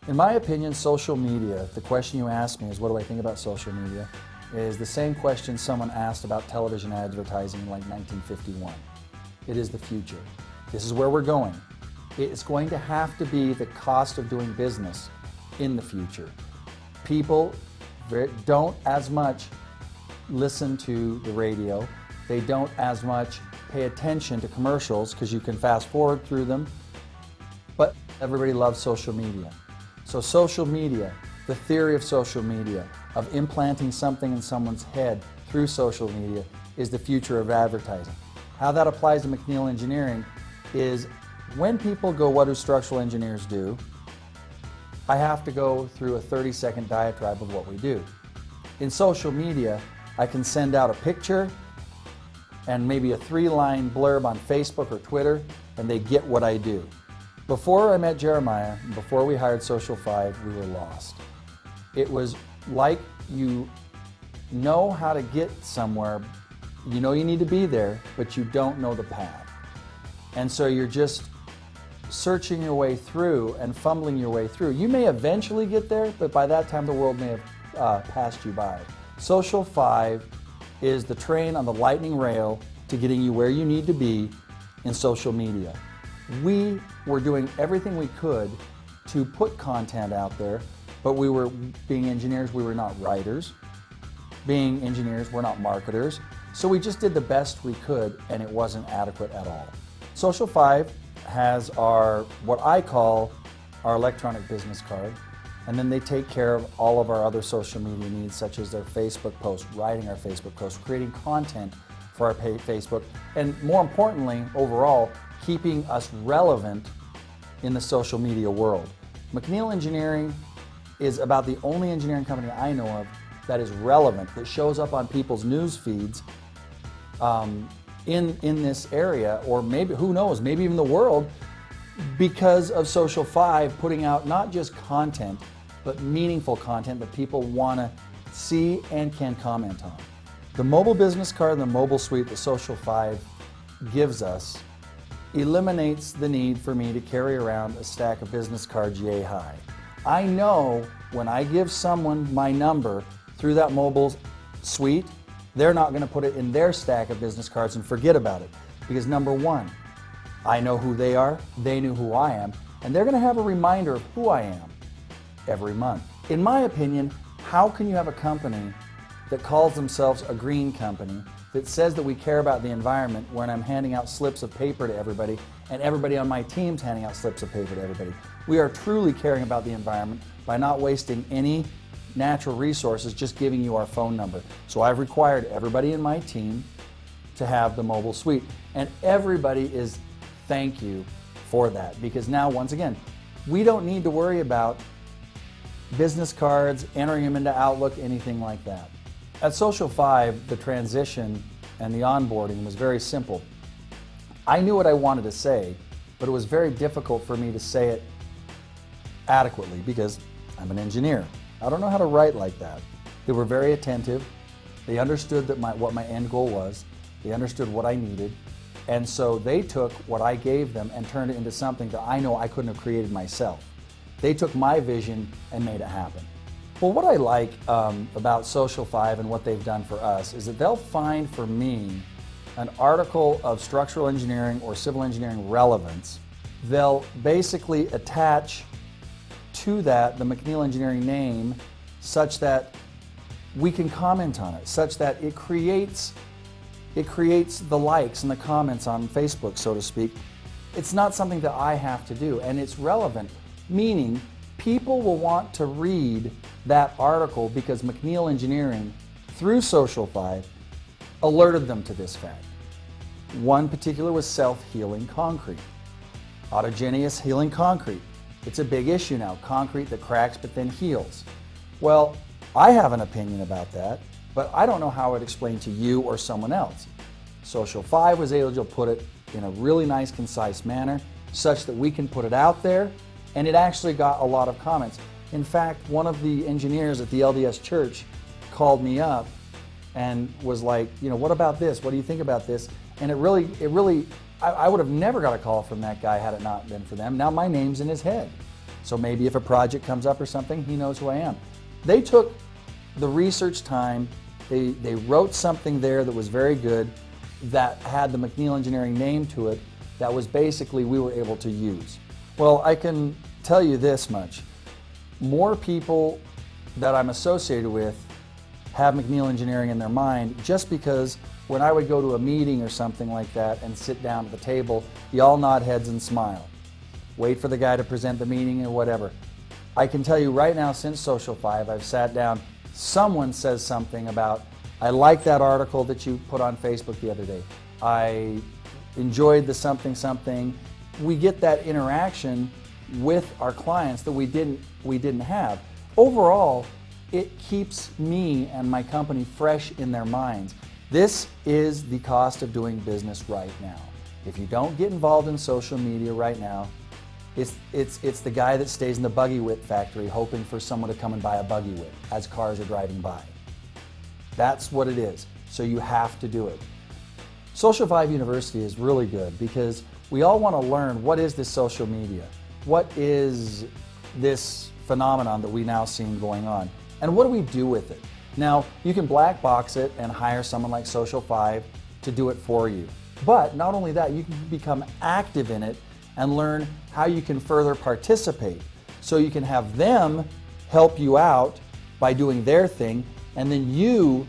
In my opinion, social media, the question you asked me is what do I think about social media, is the same question someone asked about television advertising in like 1951. It is the future. This is where we're going. It's going to have to be the cost of doing business in the future. People don't as much listen to the radio. They don't as much pay attention to commercials because you can fast forward through them, but everybody loves social media. So social media, the theory of social media, of implanting something in someone's head through social media is the future of advertising. How that applies to McNeill Engineering is when people go, what do structural engineers do? I have to go through a 30-second diatribe of what we do. In social media, I can send out a picture and maybe a 3-line blurb on Facebook or Twitter, and they get what I do. Before I met Jeremiah, before we hired Social 5, we were lost. It was like you know how to get somewhere, you know you need to be there, but you don't know the path. And so you're just searching your way through and fumbling your way through. You may eventually get there, but by that time the world may have passed you by. Social 5 is the train on the lightning rail to getting you where you need to be in social media. We were doing everything we could to put content out there, but we were, being engineers, we were not writers. Being engineers, we're not marketers. So we just did the best we could, and it wasn't adequate at all. Social 5 has our, what I call our electronic business card, and then they take care of all of our other social media needs, such as their Facebook posts, writing our Facebook posts, creating content for our Facebook, and more importantly, overall, keeping us relevant in the social media world. McNeill Engineering is about the only engineering company I know of that is relevant, that shows up on people's news feeds in this area, or maybe, who knows, maybe even the world, because of Social 5 putting out not just content, but meaningful content that people want to see and can comment on. The mobile business card and the mobile suite that Social 5 gives us eliminates the need for me to carry around a stack of business cards yay high. I know when I give someone my number through that mobile suite, they're not going to put it in their stack of business cards and forget about it. Because number one, I know who they are, they knew who I am, and they're going to have a reminder of who I am every month. In my opinion, how can you have a company that calls themselves a green company, that says that we care about the environment, when I'm handing out slips of paper to everybody and everybody on my team's handing out slips of paper to everybody? We are truly caring about the environment by not wasting any natural resources, just giving you our phone number. So I've required everybody in my team to have the mobile suite, and everybody is thank you for that, because now, once again, we don't need to worry about business cards, entering them into Outlook, anything like that. At Social 5, the transition and the onboarding was very simple. I knew what I wanted to say, but it was very difficult for me to say it adequately because I'm an engineer. I don't know how to write like that. They were very attentive. They understood that what my end goal was. They understood what I needed. And so they took what I gave them and turned it into something that I know I couldn't have created myself. They took my vision and made it happen. Well, what I like about Social 5 and what they've done for us is that they'll find for me an article of structural engineering or civil engineering relevance. They'll basically attach to that the McNeill Engineering name such that we can comment on it, such that it creates the likes and the comments on Facebook, so to speak. It's not something that I have to do, and it's relevant, meaning people will want to read that article because McNeill Engineering, through Social 5, alerted them to this fact. One particular was self-healing concrete, autogeneous healing concrete. It's a big issue now, concrete that cracks but then heals. Well, I have an opinion about that, but I don't know how I'd explain to you or someone else. Social 5 was able to put it in a really nice, concise manner, such that we can put it out there, and it actually got a lot of comments. In fact, one of the engineers at the LDS church called me up and was like, what about this? What do you think about this? And I would have never got a call from that guy had it not been for them. Now my name's in his head. So maybe if a project comes up or something, he knows who I am. They took the research time, they wrote something there that was very good, that had the McNeill Engineering name to it, that was basically we were able to use. Well, I can tell you this much. More people that I'm associated with have McNeill Engineering in their mind, just because when I would go to a meeting or something like that and sit down at the table, you all nod heads and smile. Wait for the guy to present the meeting or whatever. I can tell you right now, since Social 5, I've sat down, someone says something about, I like that article that you put on Facebook the other day. I enjoyed the something something. We get that interaction with our clients that we didn't have. Overall, it keeps me and my company fresh in their minds. This is the cost of doing business right now. If you don't get involved in social media right now, it's the guy that stays in the buggy whip factory hoping for someone to come and buy a buggy whip as cars are driving by. That's what it is. So you have to do it. Social 5 University is really good because we all want to learn, what is this social media? What is this phenomenon that we now see going on? And what do we do with it? Now, you can black box it and hire someone like Social 5 to do it for you. But not only that, you can become active in it and learn how you can further participate. So you can have them help you out by doing their thing, and then you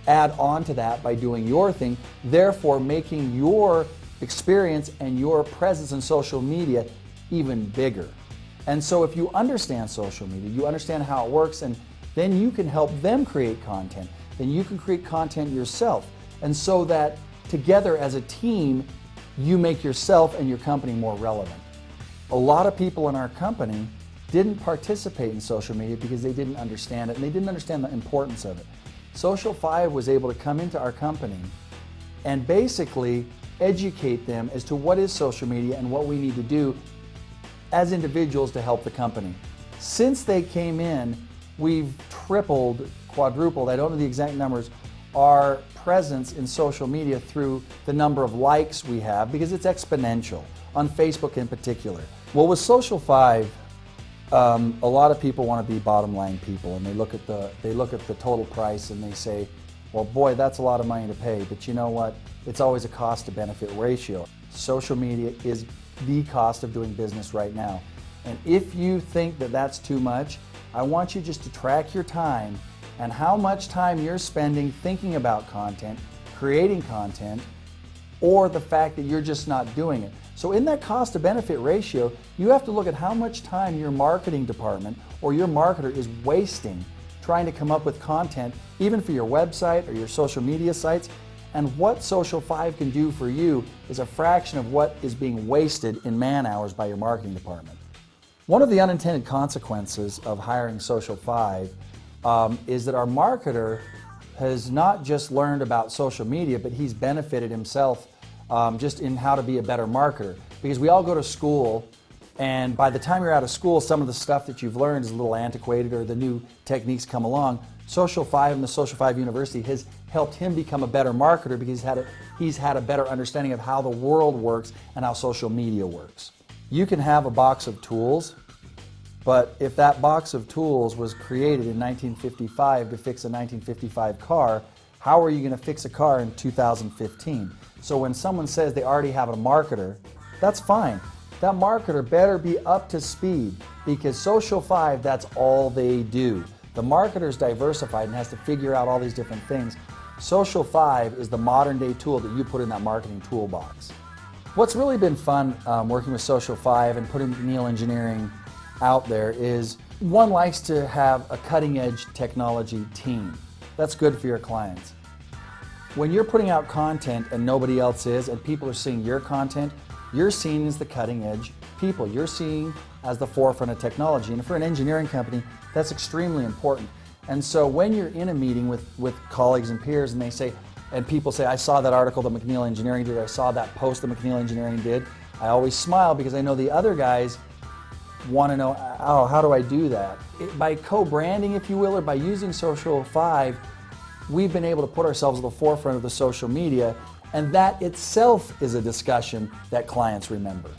add on to that by doing your thing, therefore making your experience and your presence in social media even bigger. And so if you understand social media, you understand how it works, and then you can help them create content. Then you can create content yourself. And so that together as a team, you make yourself and your company more relevant. A lot of people in our company didn't participate in social media because they didn't understand it, and they didn't understand the importance of it. Social 5 was able to come into our company and basically educate them as to what is social media and what we need to do as individuals to help the company. Since they came in, we've tripled, quadrupled, I don't know the exact numbers, our presence in social media through the number of likes we have, because it's exponential, on Facebook in particular. Well, with Social 5, a lot of people want to be bottom line people, and they look at the total price and they say, well, boy, that's a lot of money to pay, but you know what? It's always a cost to benefit ratio. Social media is the cost of doing business right now. And if you think that that's too much, I want you just to track your time and how much time you're spending thinking about content, creating content, or the fact that you're just not doing it. So in that cost to benefit ratio, you have to look at how much time your marketing department or your marketer is wasting trying to come up with content, even for your website or your social media sites. And what Social 5 can do for you is a fraction of what is being wasted in man hours by your marketing department. One of the unintended consequences of hiring Social 5 is that our marketer has not just learned about social media, but he's benefited himself just in how to be a better marketer. Because we all go to school, and by the time you're out of school, some of the stuff that you've learned is a little antiquated, or the new techniques come along. Social 5 and the Social 5 University has helped him become a better marketer because he's had a better understanding of how the world works and how social media works. You can have a box of tools, but if that box of tools was created in 1955 to fix a 1955 car, how are you going to fix a car in 2015? So when someone says they already have a marketer, that's fine. That marketer better be up to speed, because Social 5, that's all they do. The marketer's diversified and has to figure out all these different things. Social 5 is the modern day tool that you put in that marketing toolbox. What's really been fun working with Social 5 and putting McNeill Engineering out there is, one likes to have a cutting edge technology team. That's good for your clients. When you're putting out content and nobody else is, and people are seeing your content, you're seen as the cutting edge people. You're seen as the forefront of technology. And for an engineering company, that's extremely important. And so when you're in a meeting with colleagues and peers and they say, and people say, I saw that article that McNeill Engineering did, I saw that post that McNeill Engineering did, I always smile because I know the other guys want to know, oh, how do I do that? By co-branding, if you will, or by using Social 5, we've been able to put ourselves at the forefront of the social media, and that itself is a discussion that clients remember.